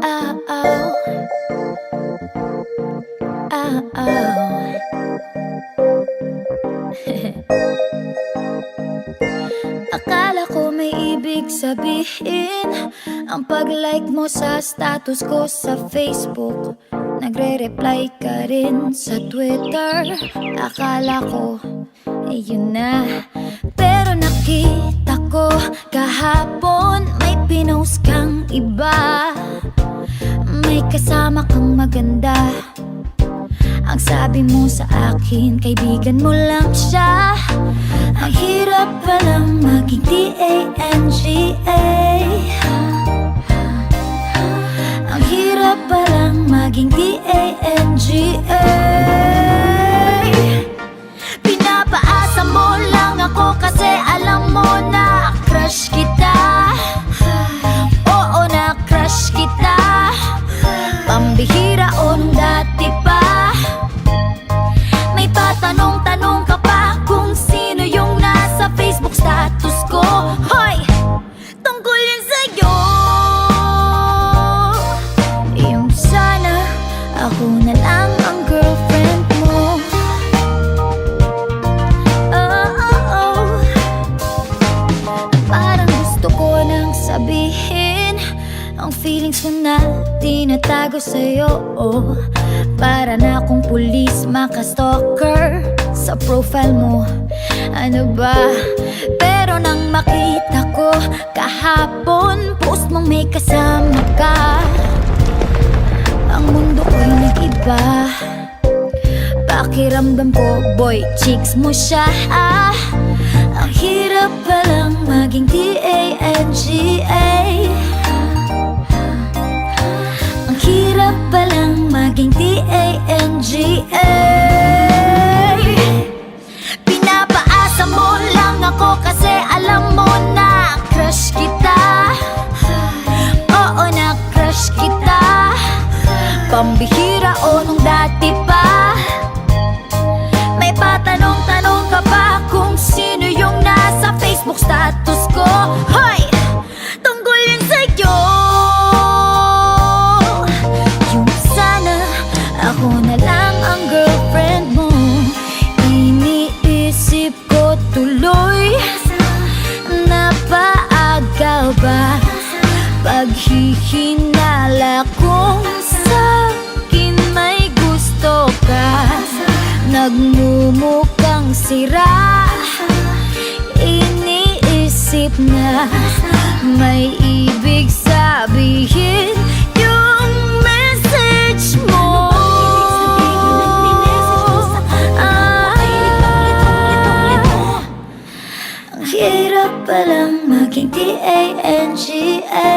Oh, oh. Oh, oh. Akala ko may ibig sabihin ang pag-like mo sa status ko sa Facebook. Nagre-reply ka rin sa Twitter. Akala ko, yun na. Pero nakita ko kahapon may pinost kang iba. May kasama kang maganda. Ang sabi mo sa akin, kaibigan mo lang siya. Ang hirap palang maging D-A-N-G-A. Ang hirap palang maging D-A-N-G-A. Pinapaasa mo lang ako kasi alam mo na crush kita. Oo, na crush kita. Pambihira o nung dati pa. May patanong-tanong ka pa kung sino yung nasa Facebook status ko. Hoy! Tungkol yun sa'yo. Yung sana ako na lang ang girlfriend mo. Oh, oh, oh. Parang gusto ko nang sabihin ang feelings ko na tinatago sa'yo. Para na akong pulis maka-stalker sa profile mo. Ano ba? Pero nang makita ko kahapon post mong may kasama ka, ang mundo ko'y nag-iba. Pakiramdam ko, boy, chicks mo siya. Ang hirap palang maging D-A-N-G-A. Ang hirap palang maging D-A-N-G-A. Pinapaasa mo lang ako kasi alam mo na crush kita. Oo, na crush kita. Pambihira o nung dati pa. May patanong-tanong ka pa kung sino yung nasa Facebook status ko. Hoy! Tungkol yun sa'yo. Yung sana ako na lang ang girlfriend mo. Iniisip ko tuloy, napaaga ba paghihinala kung sa'kin may gusto ka. Nagmumukhang sira, iniisip na may ibig sabihin yung message mo. Ang hirap palang maging D-A-N-G-A.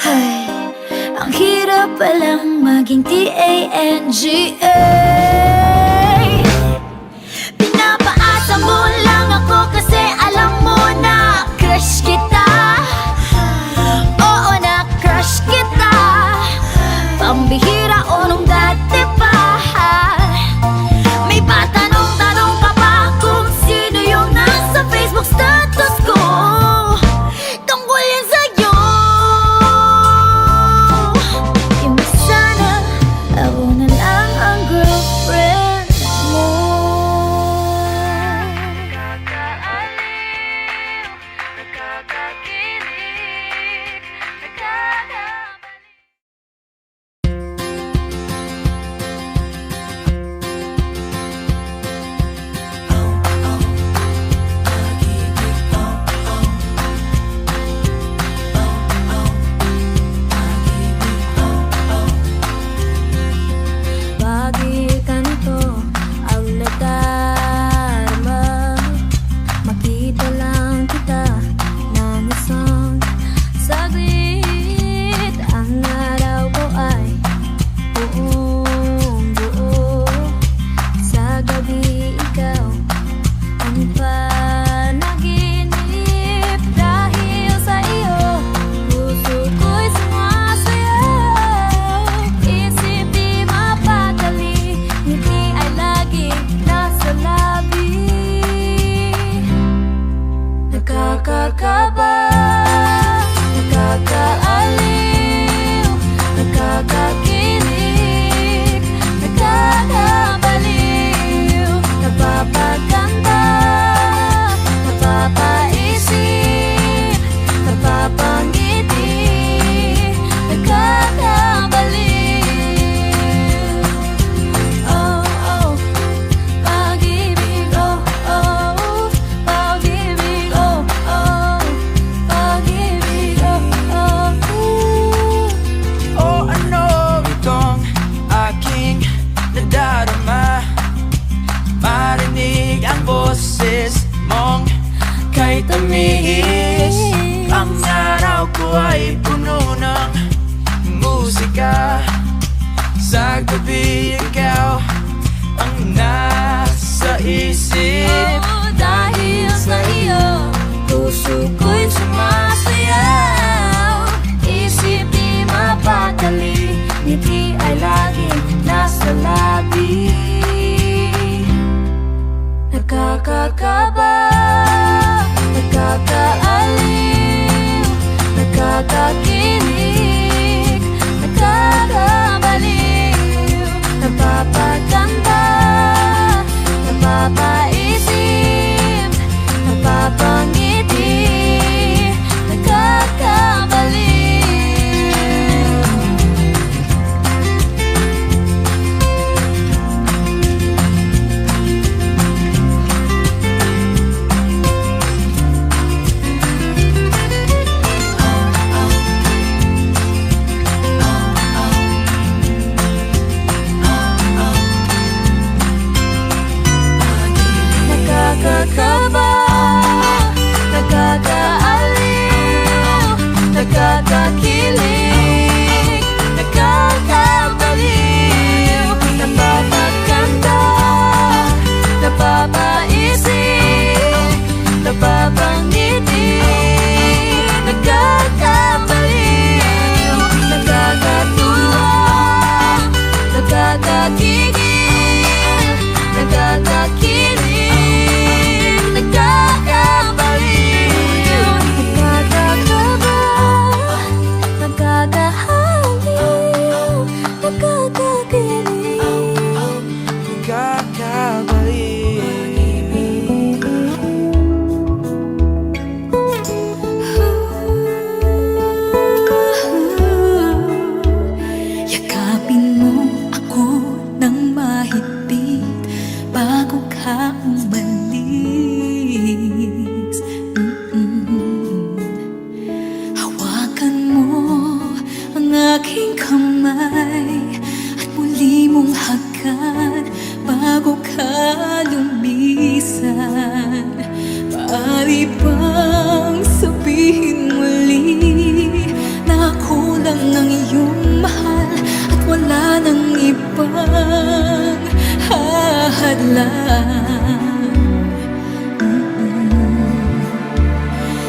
Ay, ang hirap palang maging D-A-N-G-A. Pinapaasa mo lang ako kasi alam mo na crush kita. Oo, na crush kita. Pambihira o nung dati pa. May patanong-tanong ka pa kung sino yung nasa Facebook status ko. Tungkol yan sa'yo. Yung sana ako na lang ang girlfriend mo. Bagikan ko ang nadarama. Makita lang kita ng isang saglit. Ang araw ko ay buong buo. Sa gabi ikaw ang panaginip. Dahil sa iyo puso ko'y sumasayaw. Isip di mapatali, ngiti ay laging nasa labi. may tamis. Ang araw ko ay puno ng musika. Sa gabi ikaw ang nasa isip. Dahil sa iyo, puso ko'y sumasayaw. Isip di mapatali, ngiti ay laging nasa labi. Nakakakaba, nakakaaliw, nakakakilig, nakakabaliw, napapaganda, napapaisip, napapangiti, nakakabaliw. Nakakakaba, nakakaaliw, nakakakilig, nakakabaliw, napapaganda, napapaisip, napapangiti, nakakabaliw, nakakatuwa, nakakakigil, nakakakilig, nakakabaliw, nakakakaba, nakakahaliw, nakakakilig. Yakapin mo ako ng mahigpit bago ka umalis. Hawakan mo ang aking kamay at muli mong hagan bago ka lumisan. Maaari bang sabihin muli na ako lang ang iyong mahal at wala nang ibang hahadlang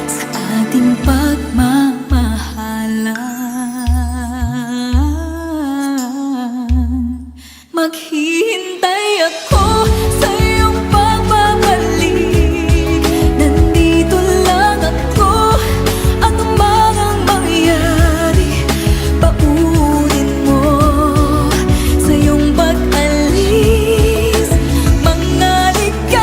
sa ating pagmamahalan? Maghihintay ako sa iyong pagbabalik. Nandito lang ako, ano man ang mangyari. Paunin mo sa iyong pag-alis, mga ligaw.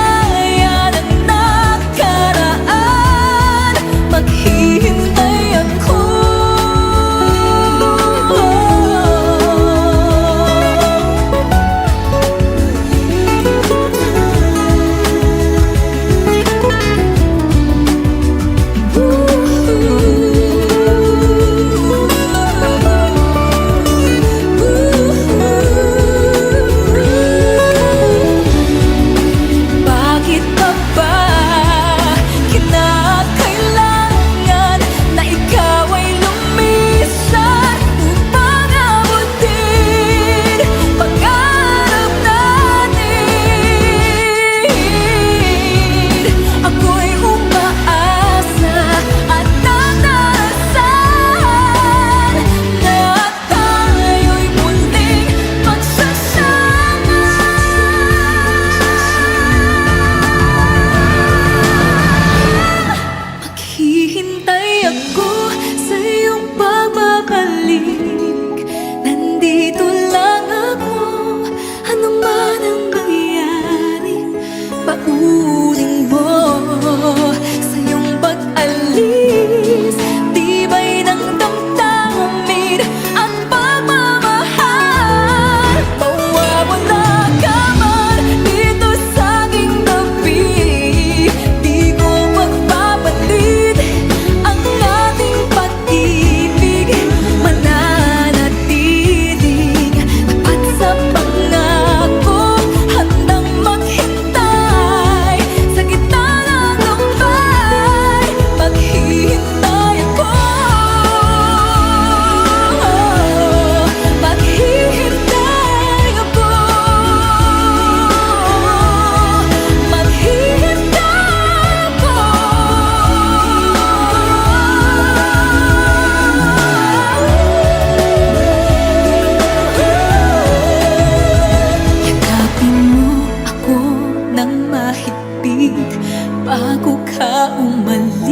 ka umalis.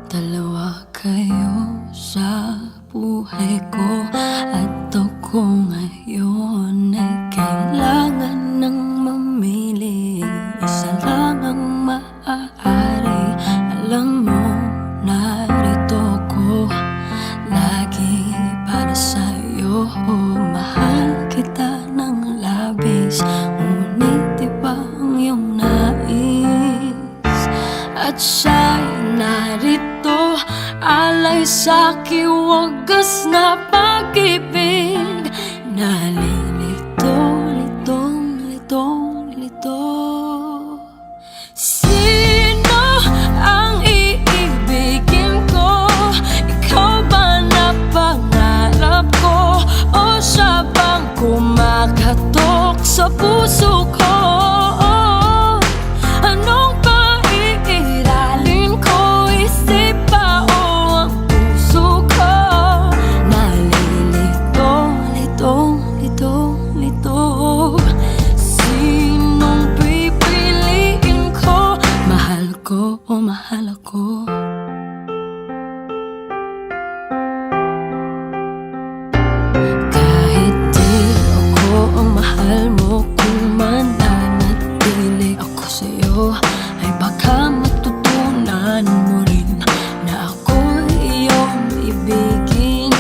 Dalawa kayo sa buhay ko at ako ngayon ay kailangan ng mamili. Isa lang ang maaari. Alam mo, narito ko lagi para sa'yo. Mahal kita ng labis, ngunit iba ang iyong nais. At siya'y narito, alay sa'ki wagas na pag-ibig. Nalilito, lito. Sino ang iibigin ko? Ikaw ba na pangarap ko? O siya bang kumakatok sa puso ko? Anong paiiralin ko? Isip ba o ang puso ko? Nalilito, lito. Sinong pipiliin ko? Mahal ko o mahal ako? Kahit di ako ang mahal mo, kung mananatili ako sa'yo, ay baka matutunan mo rin na ako'y iyong ibigin.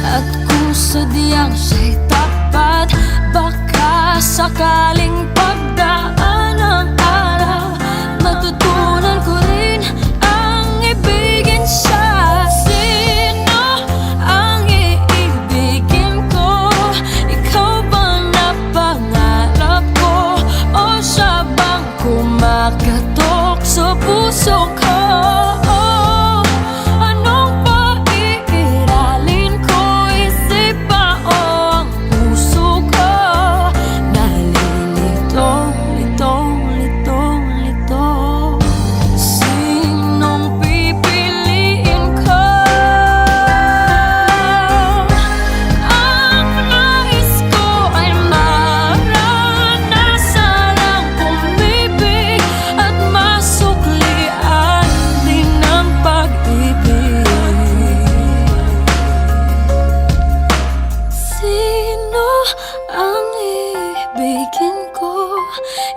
At kung sadyang siya'y tapat, baka sakaling pagdaan ng araw, matutunan ko rin ang ibigin siya. Sino ang iibigin ko? Ikaw ba na pangarap ko? O siya bang kumakatok sa puso ko? Anong paiiralin ko? Isip ba o ang puso ko? Nalilito, lito. Sinong pipiliin ko? Ang nais ko ay maranasan ang pumibig at masuklian din ang pag-ibig. Sino ang ibigin ko?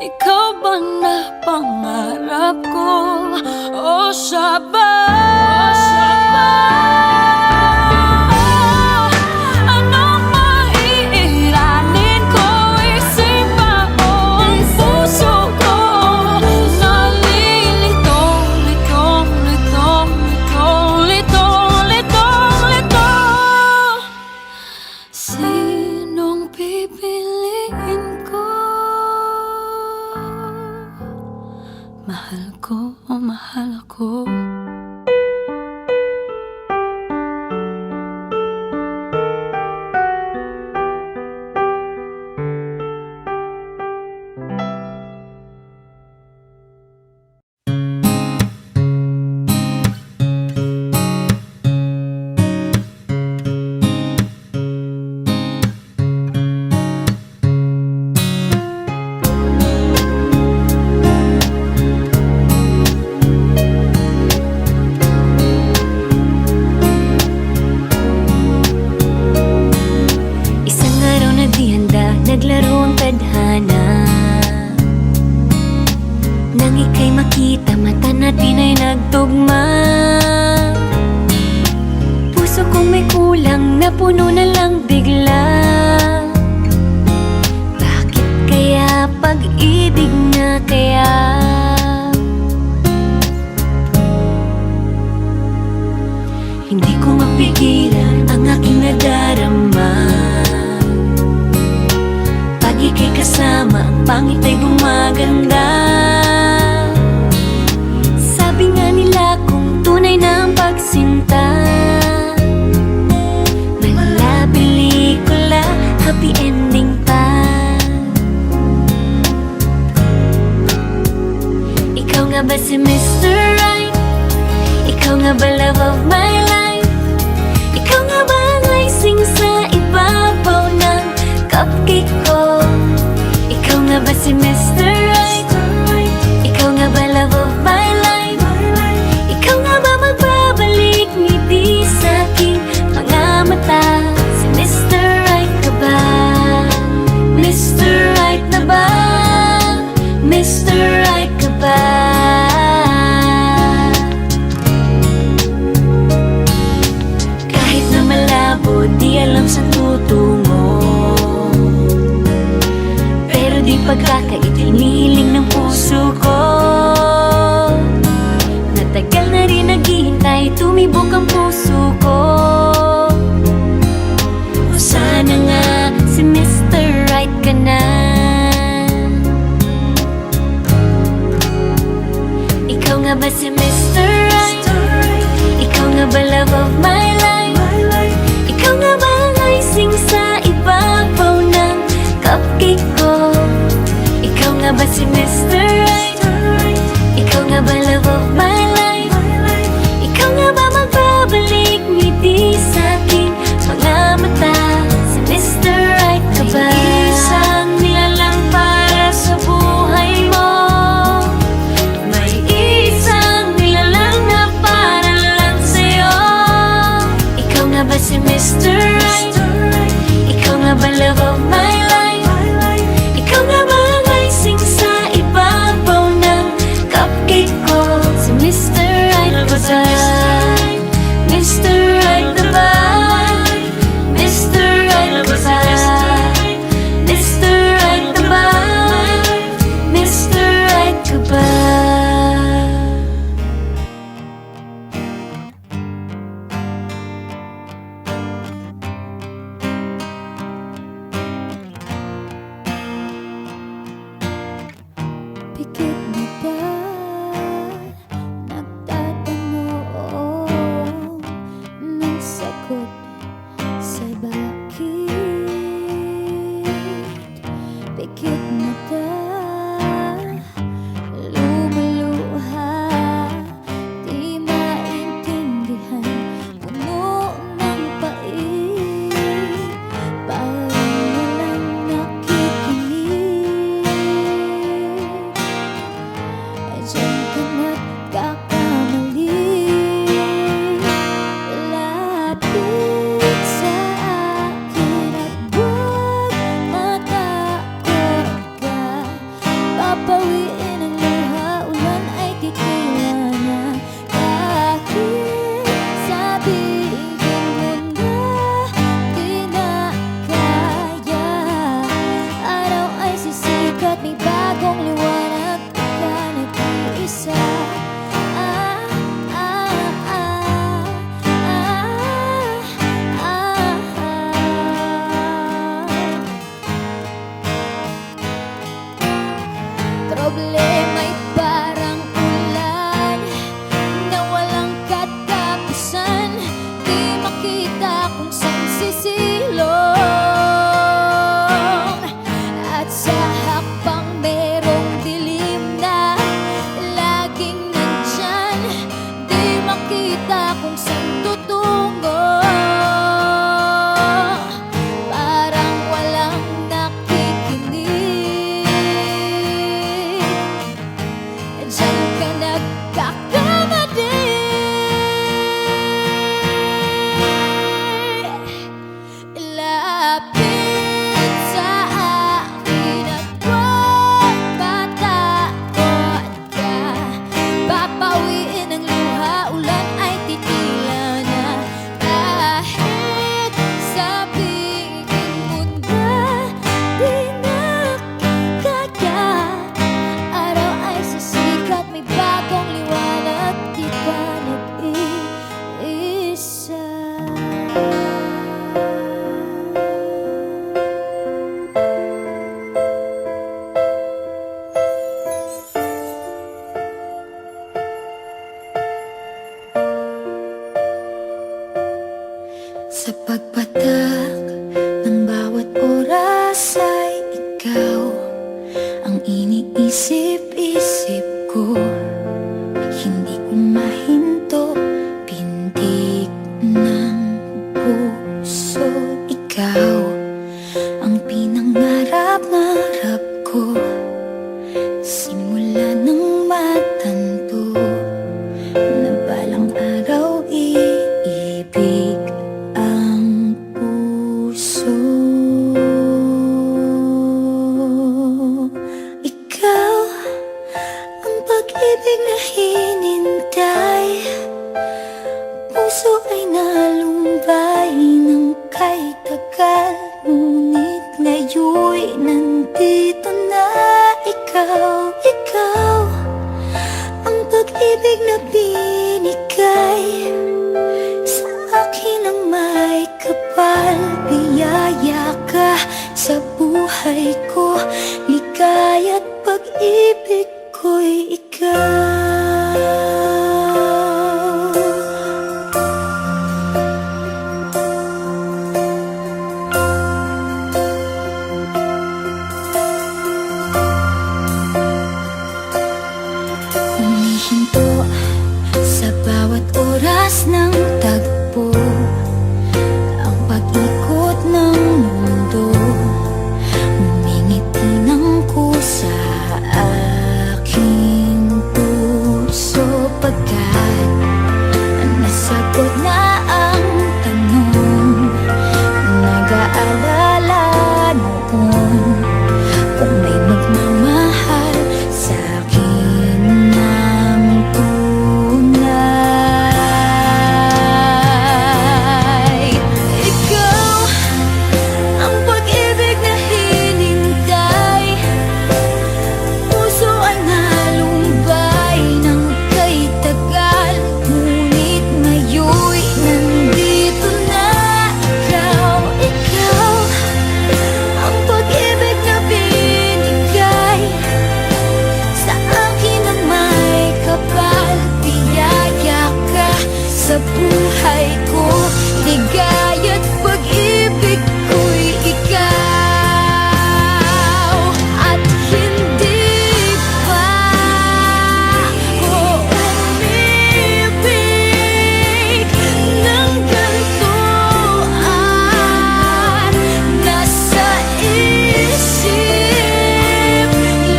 Ikaw ba na pangarap ko? O siya ba? Anong maiiralin ko? Isip ba o ang puso ko? Nalilito, lito. Sinong pipiliin ko? Mahal ko o mahal ako? Isang araw na di handa, naglaro ang tadhana. Nang ika'y makita, mata natin ay nagtugma. Puso kong may kulang, napuno na lang bigla. Bakit kaya pag-ibig na kaya? Hindi ko mapigilan ang aking nadarama. Pag ika'y kasama, ang pangit ay gumaganda. Sabi nga nila kung tunay na ang pagsinta, mala pelikula, happy ending pa. Ikaw nga ba si Mr. nga ba love of my life? Ikaw nga ba ang icing sa ibabaw ng cupcake ko? Ikaw nga ba si Mr. Right? Ikaw nga ba love of my life? Ikaw nga ba magbabalik ngiti sa aking mga mata? Si Mr. Right ka ba? Mr. Right na ba? Mr. Right ka ba? Kahit na malabo, di alam sa tutungo, pero di pagkakait hinihiling ng puso ko. Natagal na rin naghihintay, tumibok ang puso ko. O sana nga si Mr. Right ka na. Ikaw nga ba si Mr. Right? Ikaw nga ba love of my life? Ikaw nga ba ang icing sa ibabaw ng cupcake ko? Ikaw nga ba si Mr. Right? Ikaw nga ba love of my life? Ikaw nga ba magbabalik ngiti sa aking mga mata? Si Mr. Right ka ba? May isang nilalang para sa buhay mo. May isang nilalang na para lang sa'yo. Ikaw nga ba si Mr. Right? Ikaw nga ba love of my life? Ikaw nga ba ang icing sa ibabaw ng cupcake ko? Si Mr. Right ka ba? Mr. Right na ba? Mr. Right ka ba? Mr. Right na ba? Mr. Right ka ba? Pikit mata, nagtatanong ng sagot sa bakit. Pikit mata, lumuluha, di maintindihan, puno ng pait, parang walang nakikinig. Diyan ka nagkakamali. Lapit sa akin at huwag matakot ka. Papawiin ang luha, ulan ay titila na. Kahit sabihin mo na di na kaya, araw ay sisikat, may bagong liwanag, ka nag-iisa. Problema'y parang ulan na walang katapusan, di makita kung saan sisilong. At sa hakbang merong dilim na laging nandyan, di makita kung saan tutungo. Parang walang nakikinig. Diyan ka nagkakamali. Lapit sa akin at huwag matakot ka. Papawiin ang luha, ulan ay titila na. Kahit sabihin mo na di na kaya, araw ay sisikat, may bagong liwanag, di pa nag-iisa. Sa pagpatak ng bawat oras ay ikaw ang iniisip-isip ko. Hindi ko mahinto sagot na ang tanong. Nag-aalala noon kung may magmamahal sa akin ng tunay. Ikaw ang pag-ibig na hinintay, puso ay nalumbay ng kay tagal, ngunit ngayon'y nandito na. Ikaw ang pag-ibig na binigay sa akin ng may kapal. Biyaya ka sa buhay ko, ligaya't pag-ibig ko'y ikaw. At hindi pa ko umibig ng ganito, at nasa isip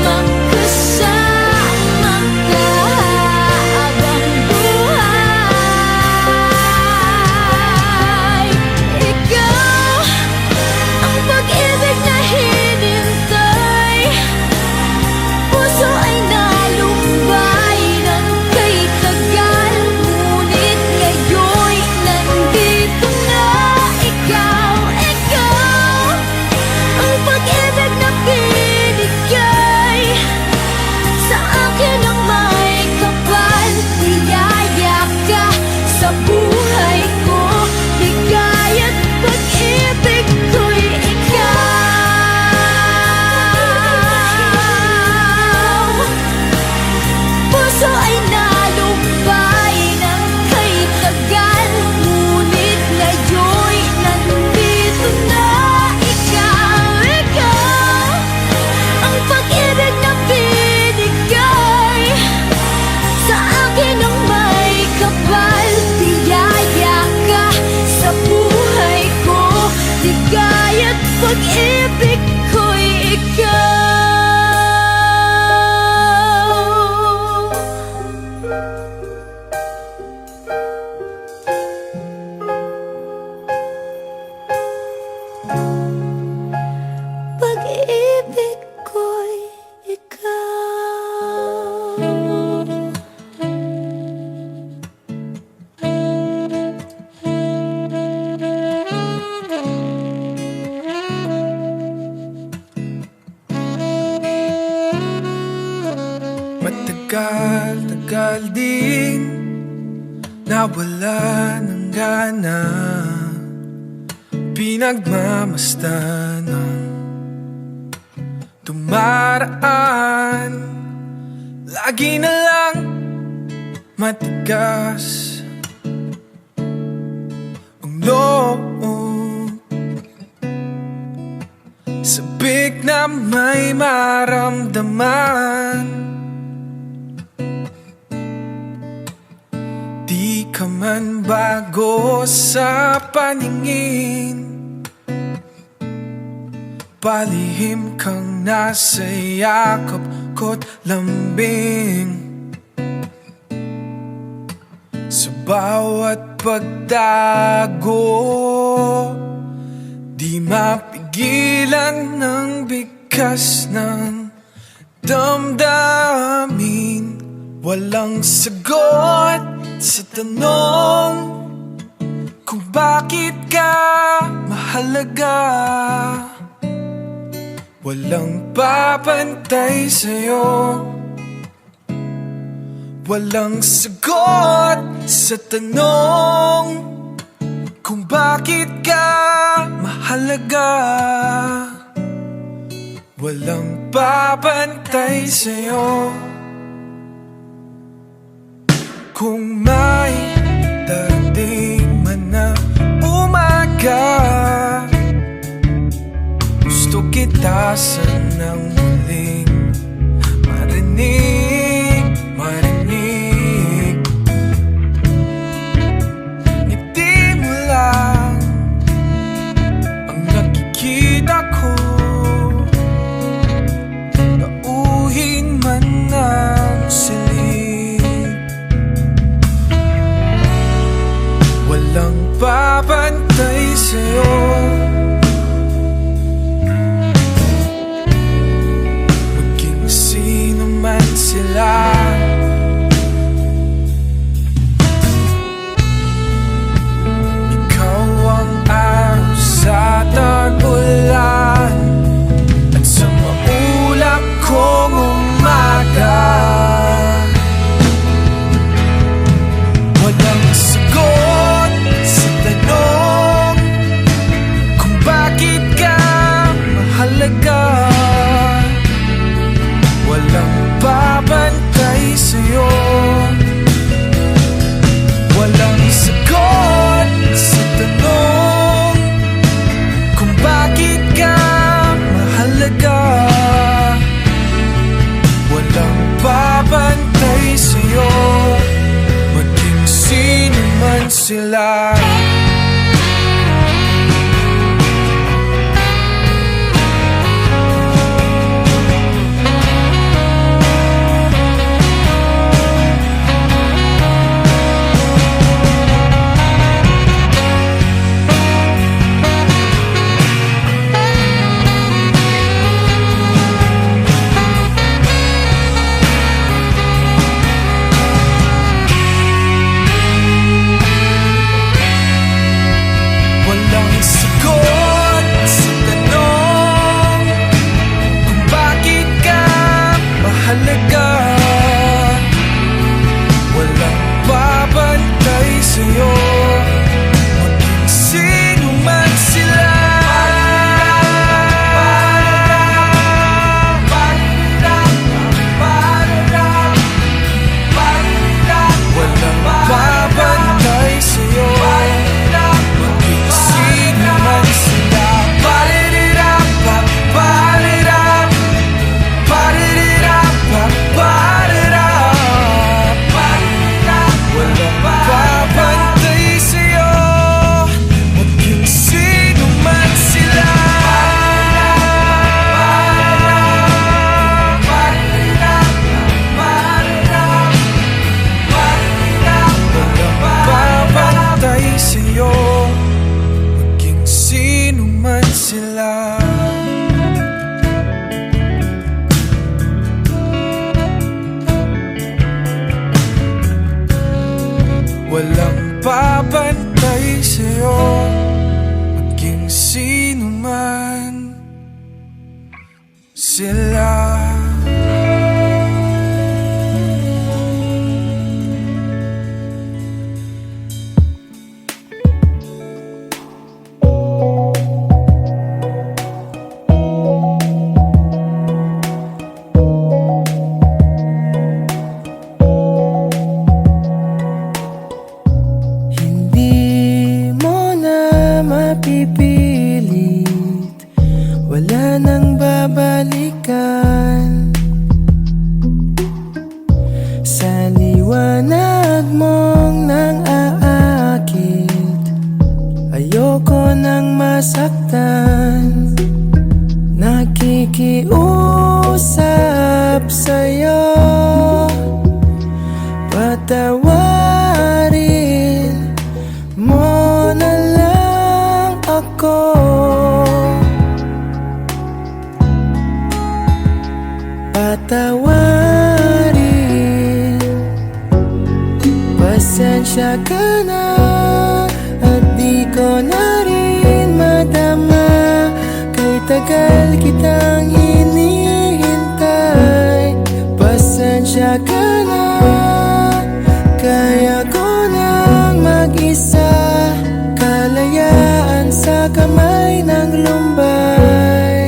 magkasama ka habang buhay. Ikaw ang pag-ibig na hinintay, puso ay nalumbay ng kay tagal, ngunit ngayon'y nandito na. Ikaw ang pag-ibig na binigay sa akin ng may kapal. Biyaya ka sa buhay ko, ligaya't pag-ibig ko'y ikaw. Puso ay nalumbay ng kay tagal, ngunit ngayon'y nandito na. Ikaw ang pag-ibig na binigay sa akin ng may kapal. Biyaya ka sa buhay ko, ligaya't pag-ibig ko'y ikaw. Pag-ibig ko'y ikaw. Matagal-tagal din nawala ng gana, pinagmamasdan ng dumaraan. Lagi na lang matigas ang loob, sabik na may maramdaman. Di ka man bago sa paningin, palihim kang nasa yakap ko't lambing. Sa bawat pagtago, di mapigilan ng bigkas ng damdamin. Walang sagot sa tanong kung bakit ka mahalaga. Walang papantay sa'yo, walang sagot sa tanong kung bakit ka mahalaga. Walang papantay sa'yo. Kung may darating man na umaga, gusto kita sanang muling marinig, marinig. Ngiti mo lang ang nakikita ko, nauhin man ng silig. sa'yo. Maging sino man sila, ikaw ang araw sa tag-ulan at sa maulap kong umaga. Walang sagot sa tanong kung bakit ka mahalaga. Walang babantay sa'yo. Walang sagot sa tanong kung bakit ka mahalaga. Walang babantay sa'yo, maging sino man sila. Walang sagot sa tanong kung bakit ka mahalaga. Walang babantay sa'yo, maging sino man sila. Walang babantay sa'yo, maging sino man sila. Walang babantay sa'yo, maging sino man sila. Walang babantay sa'yo, maging sino man sila. Walang babantay sa'yo, maging sino man sila. Hindi mo na mapipilit, wala nang babalikan. Sa liwanag mong nang aakit, ayoko nang masaktan. Nakikiusap sa'yo, patawarin mo na lang ako. Patawarin, pasensya ka na at di ko na rin madama. Kay tagal kitang hinihintay, pasensya ka na. Kaya ko nang mag-isa, kalayaan sa kamay ng lumbay.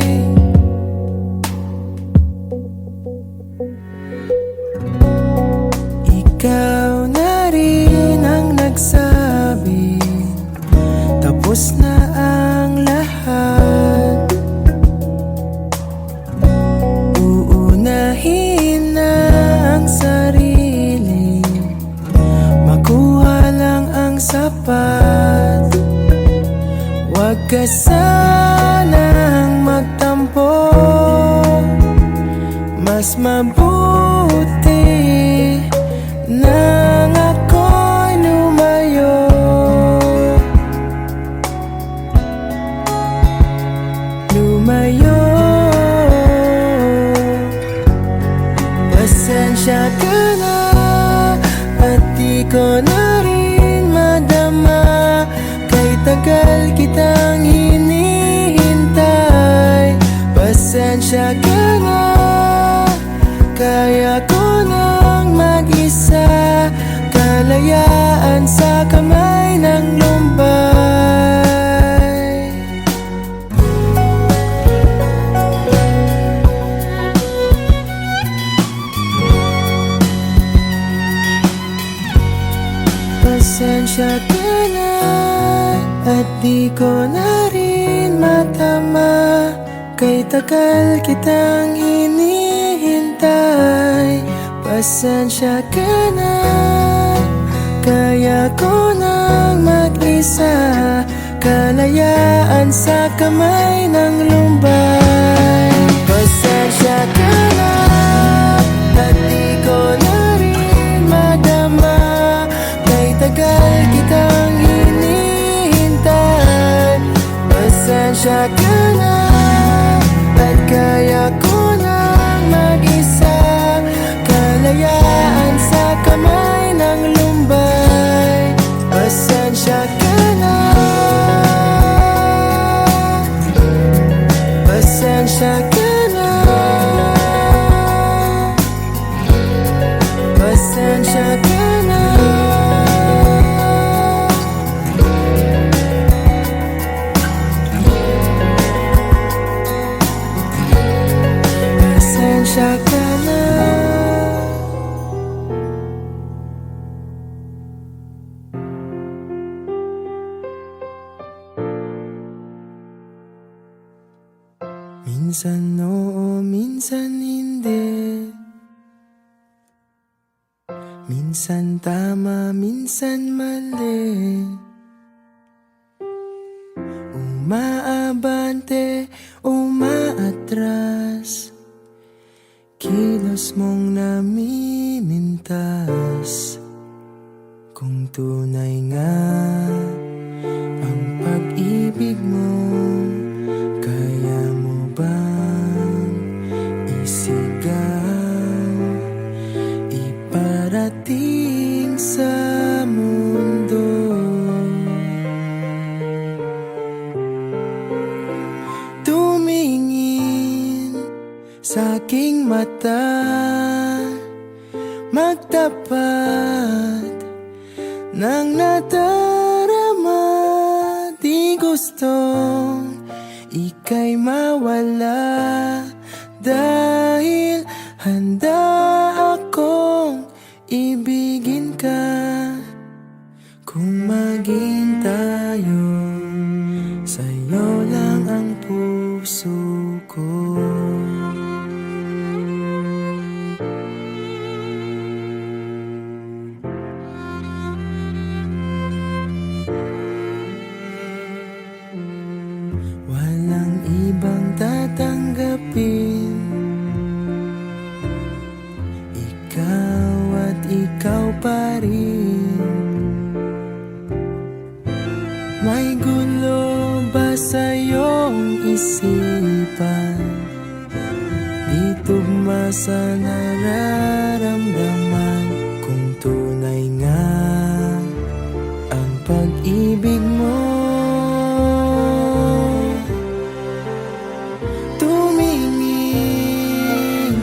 Ikaw na rin ang nagsabi, tapos na ang lahat. Uunahin na ang sarili, makuha lang ang sapat. Huwag ka sanang magtampo, mas mabuti nang ako'y lumayo. tagal kitang hinihintay. Pasensya ka na, kaya ko nang mag-isa. Kalayaan sa kamay ng lumbay. Pasensya ka na, at di ko na rin matama. Kay tagal kitang hinihintay. Pasensya ka na, kaya ko nang mag-isa. Kalayaan sa kamay ng lumbay. Pasensya ka na, at di ko na rin madama. Kay tagal kitang hinihintay. Pasensya ka na, at kaya ko nang mag-isa. Kalayaan sa kamay ng lumbay. Pasensya ka na, pasensya ka na, pasensya ka na. Pasensya ka na. Minsan oo, minsan hindi. Minsan tama, minsan mali. Umaabante, umaatras. Kilos mong namimintas. Kung tunay nga ang pag-ibig mo, kaya mo bang isigaw, iparating sa mundo? Tumingin sa aking mata, magtapat ng nadarama. Di gustong ika'y mawala, dahil handa akong ibigin ka. Kung maging tayo, sa'yo lang ang puso ko. Walang ibang tatanggapin, ikaw at ikaw pa rin. May gulo ba sa iyong isipan? Di tugma sa nararamdaman. Kung tunay nga ang pag-ibig mo, tumingin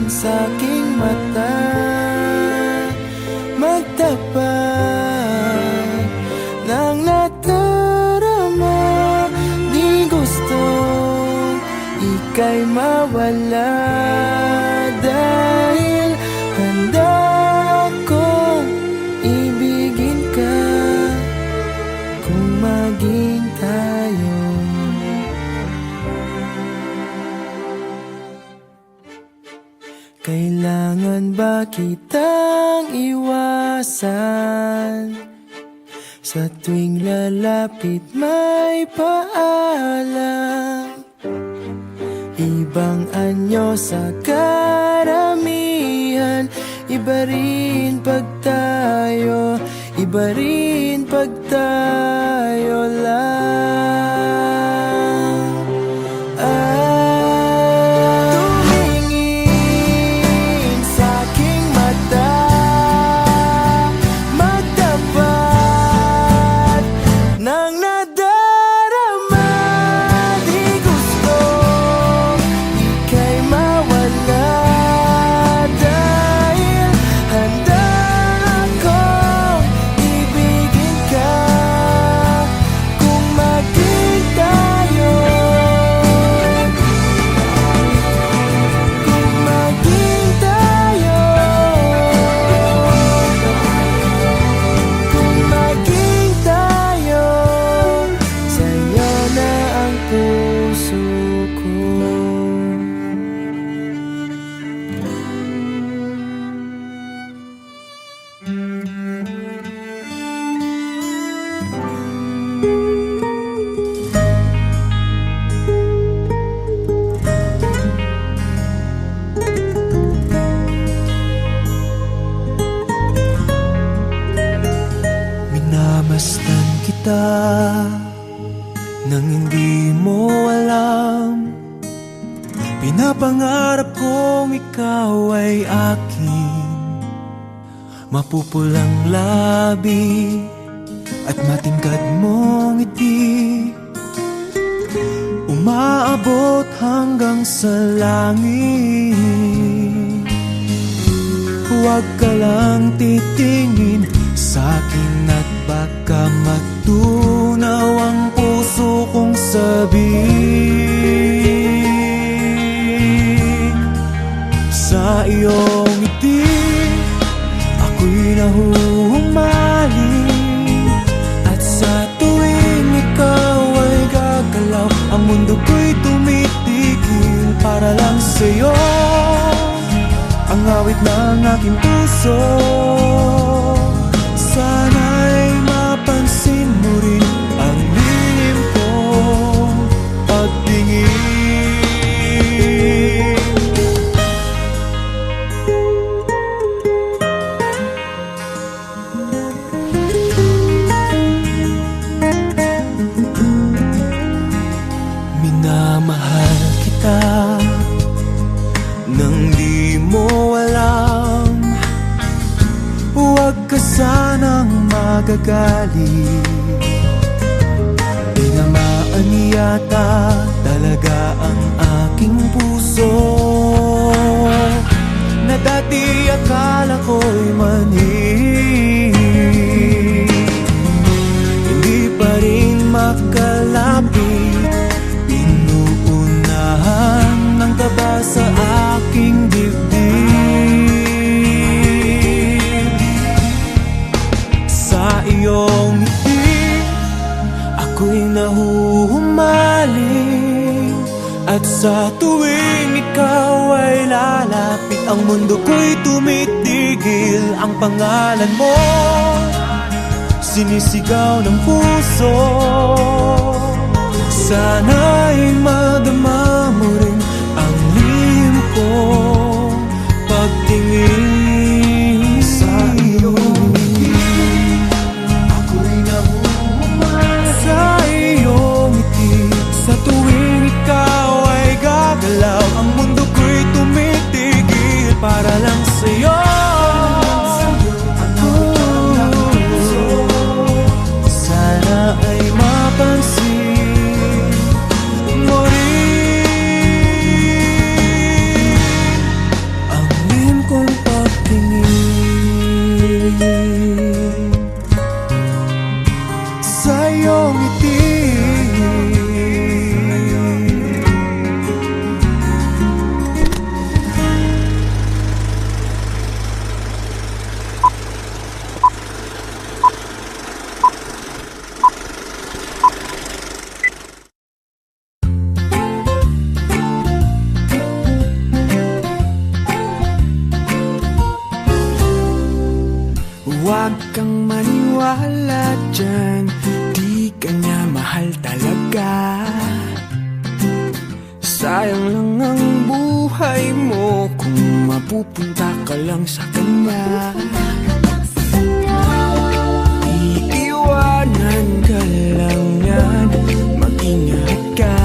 sa aking mata, magtapat ng nadarama. Di gustong ika'y mawala, dahil handa akong ibigin ka. Kung maging tayo, kailangan ba kitang iwasan? Sa tuwing lalapit may paalam, ibang anyo sa karamihan. Iba rin pag tayo, iba rin pag tayo lang. Tumingin sa aking mata, magtapat ng nadarama. Pinamasdan kita nang hindi mo alam. Pinapangarap kong ikaw ay akin. Mapupulang labi at matingkad mong ngiti, umaabot hanggang sa langit. Huwag ka lang titingin sa'kin at baka matunaw ang puso kong sabihin. Sa iyong ngiti ako'y nahuhumaling, at sa tuwing ikaw ay gagalaw, ang mundo ko'y tumitigil para lang sa'yo. Ang awit ng aking puso, sana'y mapansin mo rin ang lihim kong pagtingin. Minamahal kita nang di mo alam. Huwag ka sanang magagalit, tinamaan yata talaga ang aking puso, na dati akala ko'y mani. Hindi pa rin makalapit, inuunahan ng taba sa aking dibdib. Sa iyong ngiti ako'y nahuhumaling, at sa tuwing ikaw ay lalapit, ang mundo ko'y tumitigil. Ang pangalan mo sinisigaw ng puso, sana'y madama mo rin ang lihim kong pagtingin. Sa iyong ngiti ako'y nahuhumaling, sa iyong ngiti sa tuwing ikaw ay gagalaw, ang mundo ko'y tumitigil para lang sa'yo. Sana ay mapansin mo rin ang lihim kong pagtingin. Sa iyong ngiti huwag kang maniwala dyan, di ka niya mahal talaga. Sayang lang ang buhay mo kung mapupunta ka lang sa kanya. Iiwanan ka lang yan, mag-ingat ka.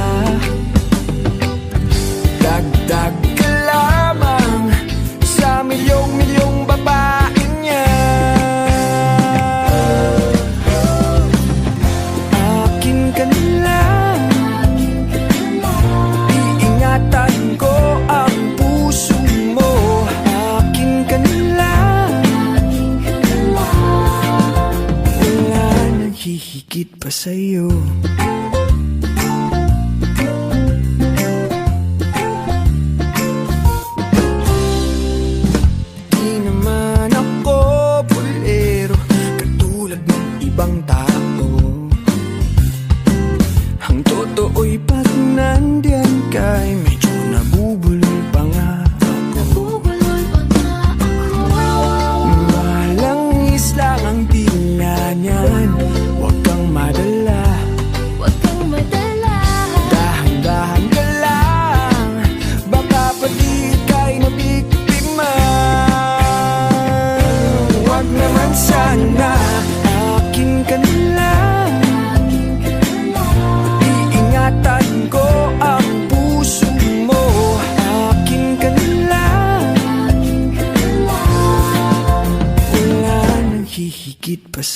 Dagdag ka lamang sa milyong-milyong babae niya. Akin ka na lang, iingatan ko ang puso mo. Akin ka na lang, wala nang hihigit pa sa'yo. Di naman ako bulero katulad ng ibang tao. Ang totoo'y pag nandiyan ka'y medyo nabubulol pa nga ako. Malangis lang ang tila niyan, huwag kang madala. Dahan-dahan ka lang, baka pati ika'y mabiktima. Huwag naman sana, akin ka na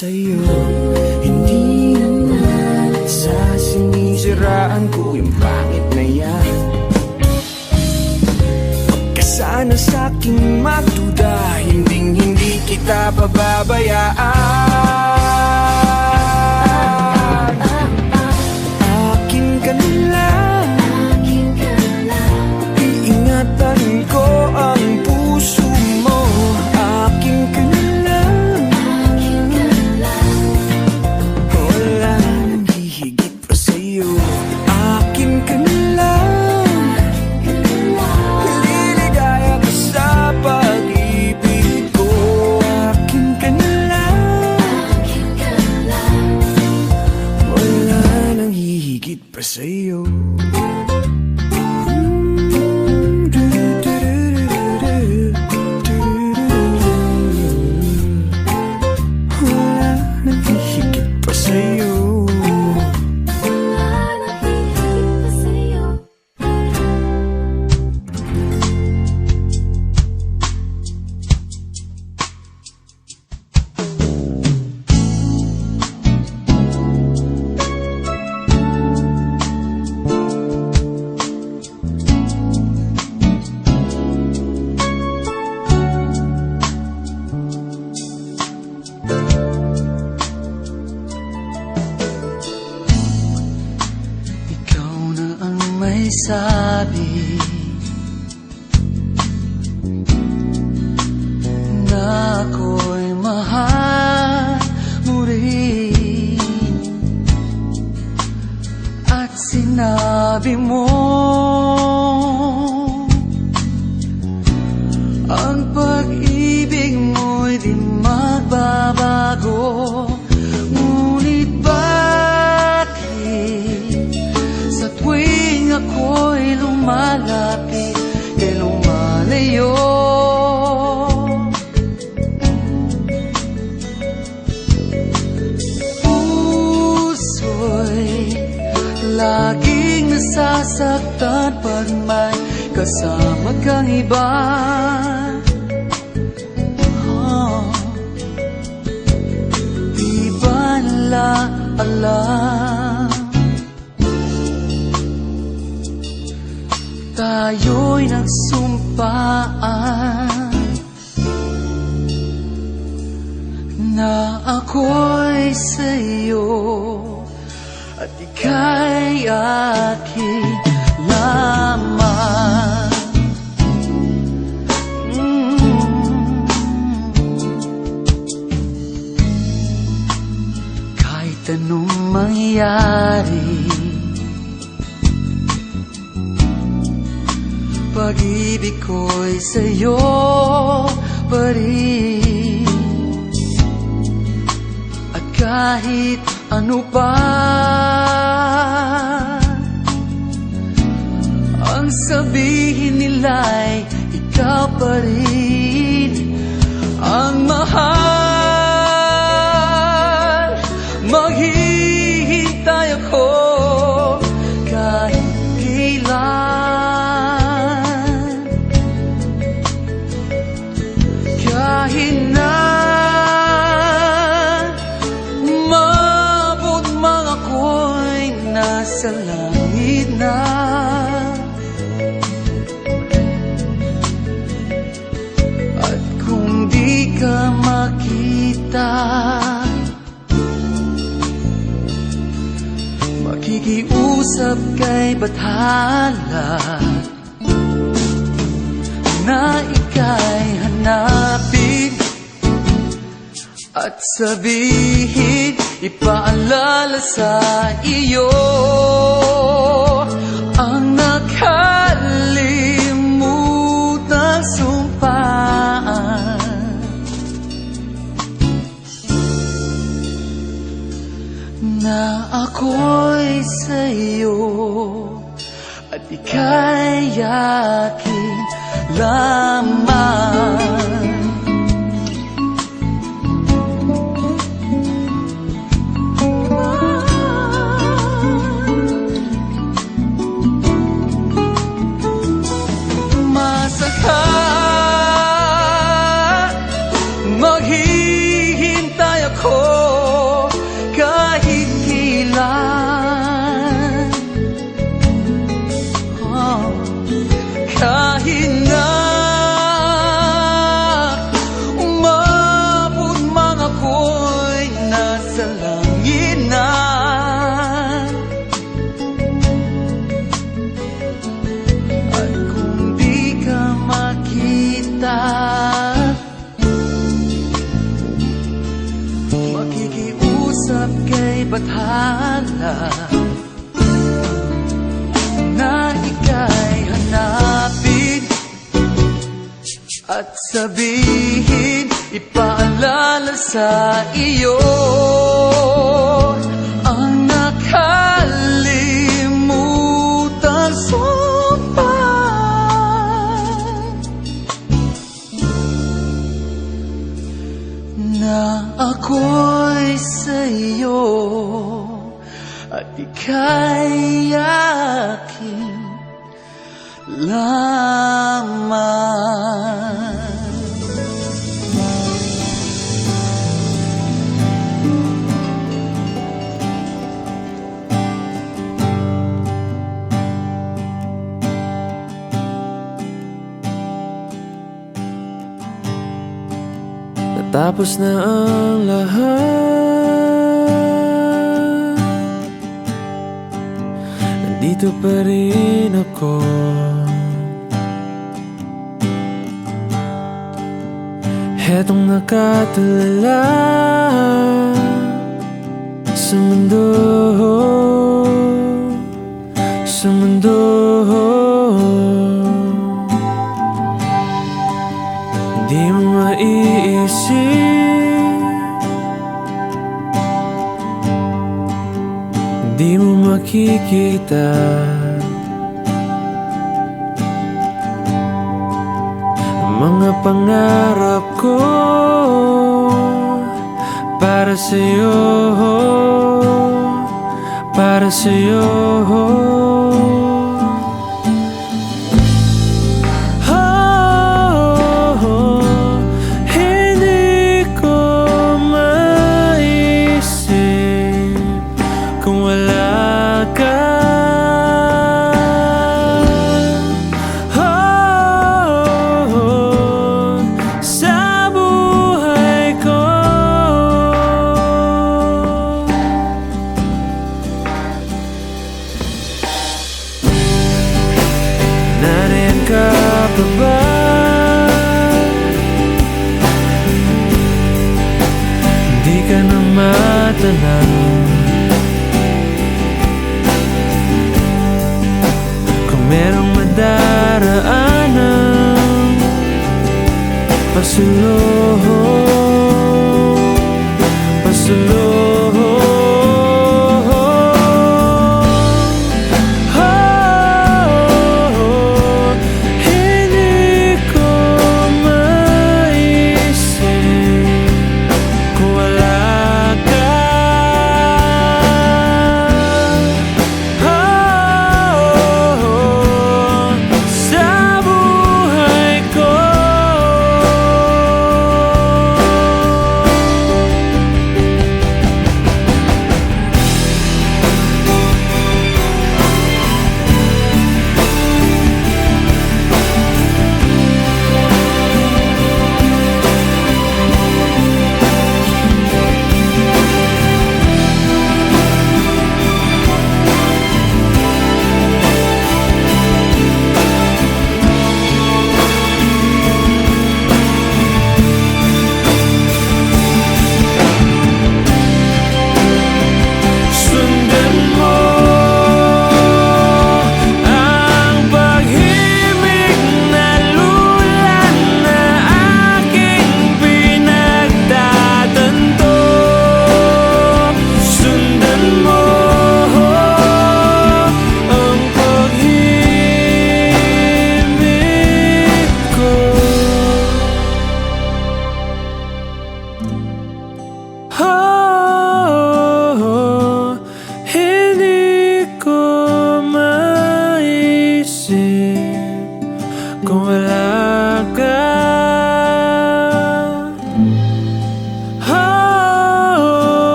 sa'yo. Hindi naman sa sinisiraan ko yung pangit na yan. Sana sa'king magduda, hindi kita pababayaan. Akin ka na lang, iingatan ko ang puso mo. Akin ka na lang, wala nang hihigit pa sa'yo. Akin ka na lang, pag-ibig ko. Akin ka na lang, wala nang hihigit pa sa'yo. Wala nang hihigit pa sa'yo. May sabi na ako'y mahal mo rin, at sinabi mo ang pag-ibig mo'y di magbabago. Ngunit bakit sa tuwing ako'y lumalapit, kay lumalayo? Puso'y laging nasasaktan pag may kasama kang iba. Di ba nila alam? Tayo'y nagsumpaan na ako'y sa'yo at ika'y akin lamang. Kahit anong mangyari, pag-ibig ko'y sa'yo pa rin. At kahit ano pa ang sabihin nila'y ikaw pa rin ang mahal. Maghihintay ako kahit kailan, kahit na mabot mga ako'y nasa langit na. At kung di ka makita, makikiusap kay Bathala na ika'y hanapin at sabihin, ipaalala sa iyo ang nakalimutang sumpaan. Na ako'y sa'yo at ika'y akin lamang. Masaka maghihintay ako may bathala na ika'y hanapin at sabihin, ipaalala sa iyo ang nakalimutan sumpah na ako'y sa'yo at ika'y akin lamang. Natapos na ang lahat, nandito pa rin ako. Hetong nakatulala sa mundo, sa mundo. Di mo maiisip, di mo makikita ang mga pangarap ko para sa'yo, para sa'yo. Hindi ka na matanaw kung merong madaraanan pasulong, pasulong.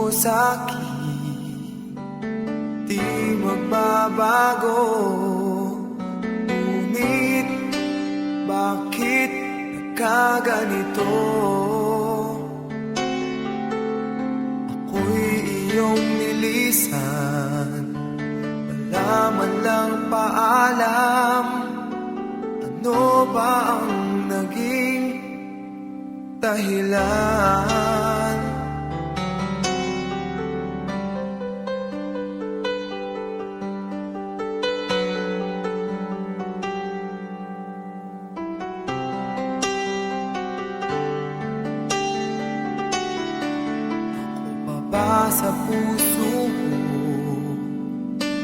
mo sa'kin di magbabago. Ngunit bakit nagkaganito? Ako'y iyong nilisan, wala man lang paalam. Ano ba ang naging dahilan? Ako pa ba sa puso mo?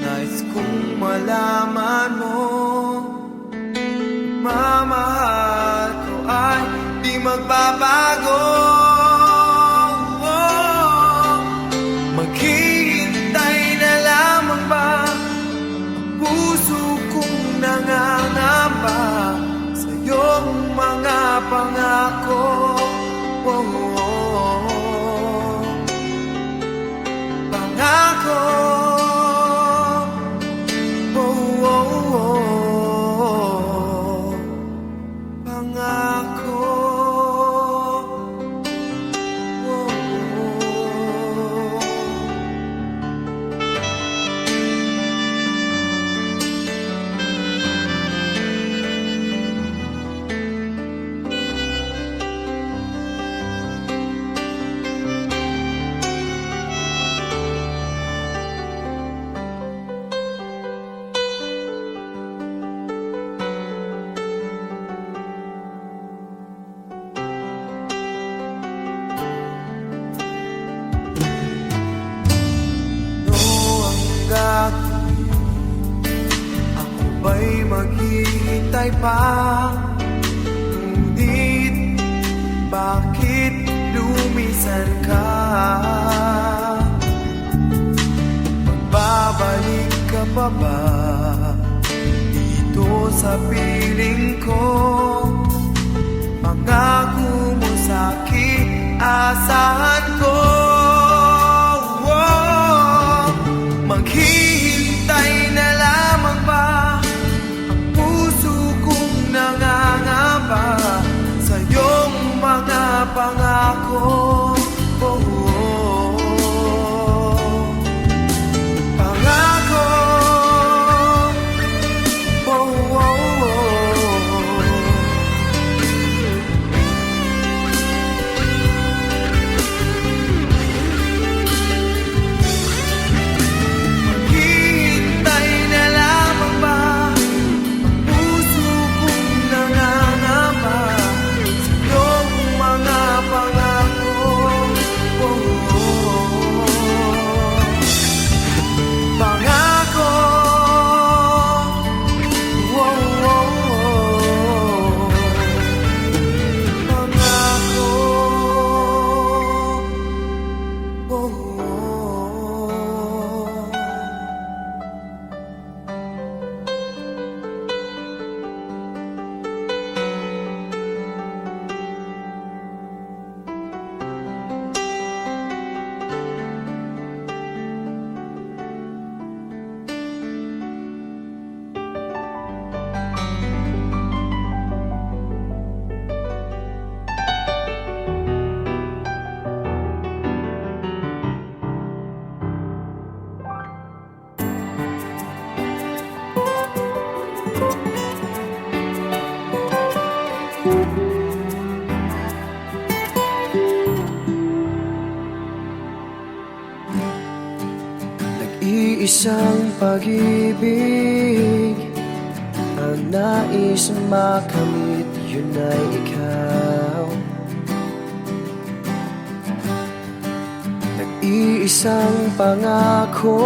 Nais kong malaman mo, mamahal ko ay di magbabago. Maghihintay na lamang ba ang puso kong nangangamba sa iyong mga pangako? Pangako. Ako ba'y maghihintay pa? Ngunit bakit lumisan ka? Magbabalik ka pa ba dito sa piling ko? Pangako mo sa'kin, asahan ko. Maghihintay na lamang ba ang puso kong nangangamba sa iyong mga pangako? Pangako. Nag-iisang pag-ibig ang nais makamit, yun ay ikaw. Nag-iisang pangako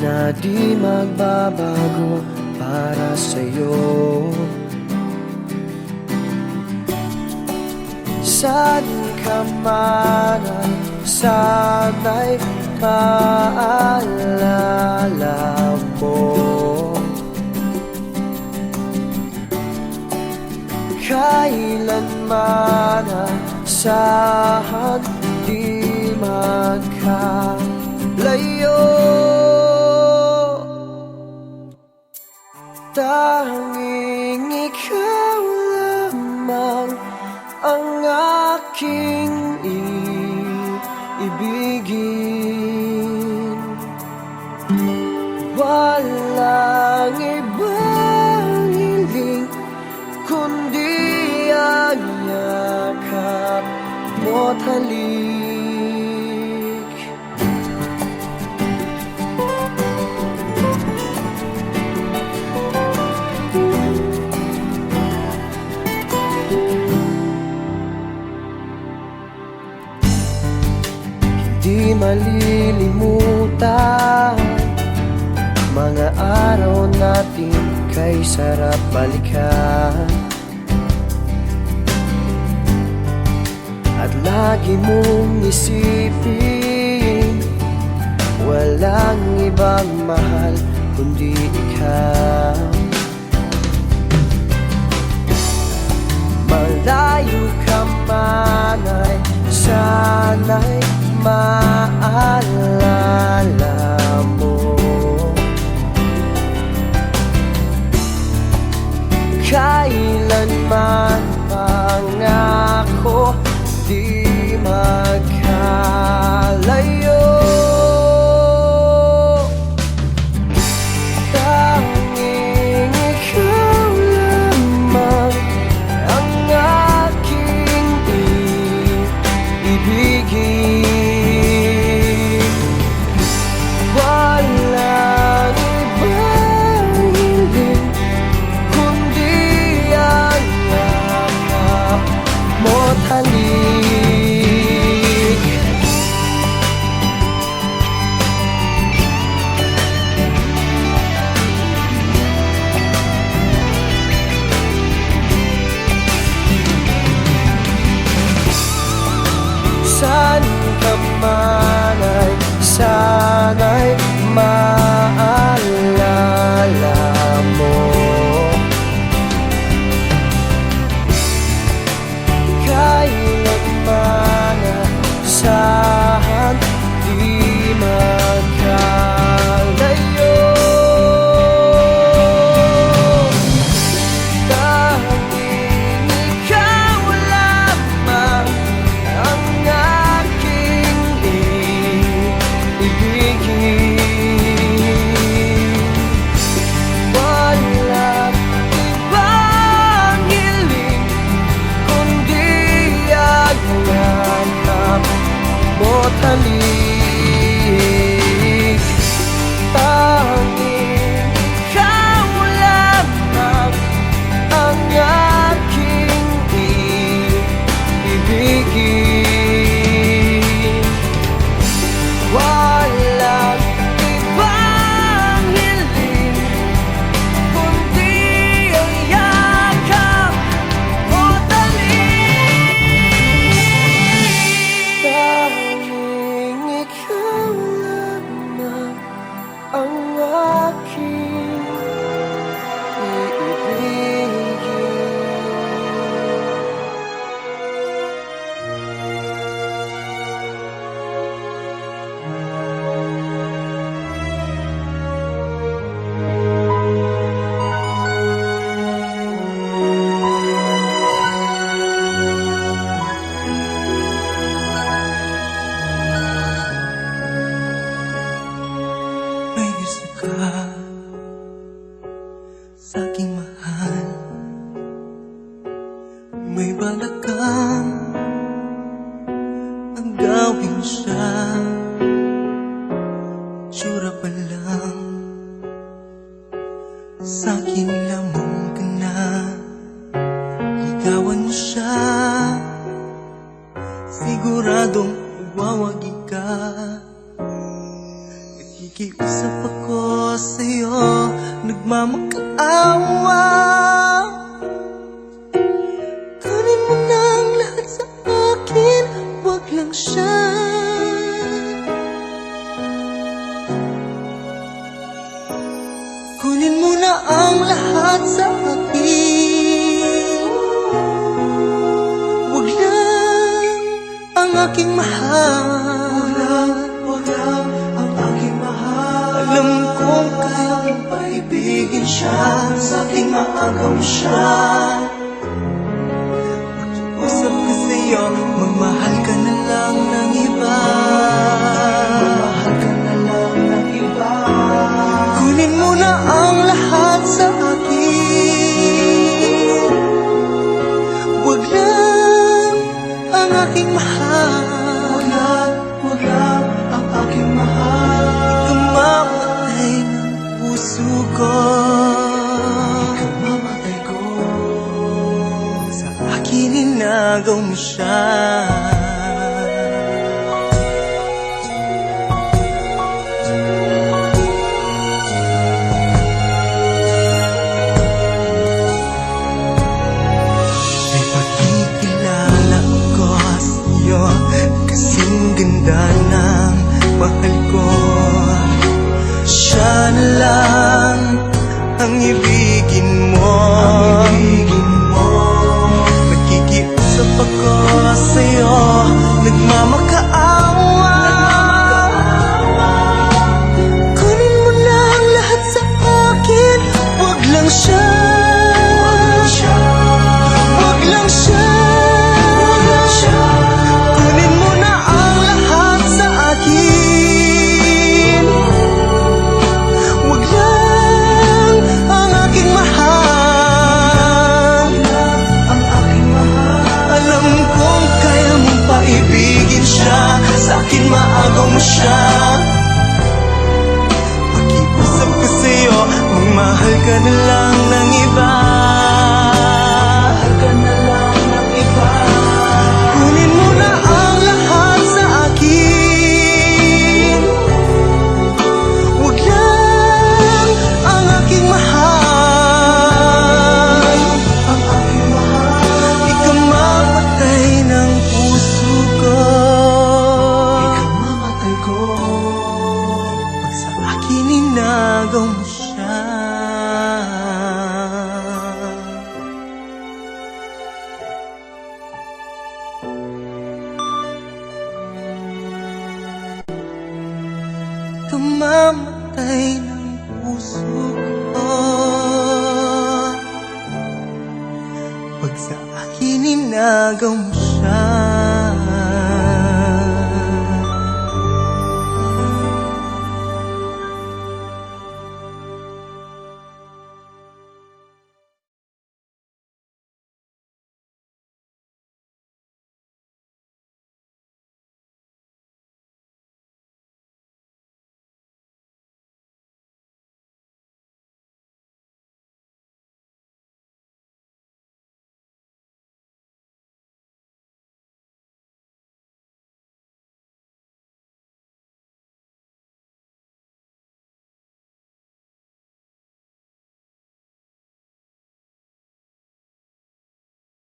na di magbabago para sa'yo. Saan ka man, sana'y maalala mo. Kailanman, saan di magkalayo. Tanging ikaw lamang ang aking iibigin. Walang ibang hiling kundi ang yakap mo't halik. Di malilimutan mga araw natin kay sarap balikan. At lagi mong isipin, walang ibang mahal kundi ikaw. Malayo ka man ay sana'y maalala mo. Kailanman pangako di magkalayo. Tanging ikaw lamang ang aking iibigin. Walang ibang hiling kundi ang yakap mo't halik. Saan ka man ay sana'y maalala mo. Kailanman asahan di magkalayo. Tanging ikaw lamang ang aking iibigin. Walang ibang hiling kundi ang yakap mo't halik. Tanging ikaw lamang ang aking iibigin. Walang ibang hiling kundi ang yakap mo't halik. Tanging ikaw lamang ang aking iibigin. May gusto ka sa aking mahal. May balak kang agawin siya. Tsura pa lang sa akin lamang ka na. Ligawan mo siya, siguradong iwawagi ka. Nakikiusap ako sa'yo, nagmamakaawa. Kunin mo na ang lahat sa akin, wag lang siya. Kunin mo na ang lahat sa akin, wag lang ang aking mahal. maibigin siya, sa aking maagaw siya. Usap ko sa'yo, magmahal ka na lang ng iba. Magmahal ka na lang ng iba. Kunin mo na ang lahat sa akin. Wag lang ang aking mahal. Wag lang ang aking mahal. Ikamamatay ng puso ko. Ikamamatay ko. Sa akin inagaw mo siya. May pagkikilala ko sa'yo, kasing ganda ng mahal ko. Siya na lang ang ibigin mo. Nakikiusap ako sa'yo, nagmamakaawa. Kunin mo na ang lahat sa akin. Wag lang siya. Wag lang siya. Kunin mo na ang lahat sa akin. Wag lang ang aking mahal. Alam kong kaya mong paibigin siya, sa akin maagaw mo siya. Pakiusap ko sa'yo, magmahal ka na lang ng iba. Kunin mo na ang lahat sa akin. Wag lang ang aking mahal. Ikamamatay ng puso ko. Ikamamatay ko. Pag sa akin inagaw mo siya. Kamamatay ng puso ko. Pag sa akin inagaw mo siya.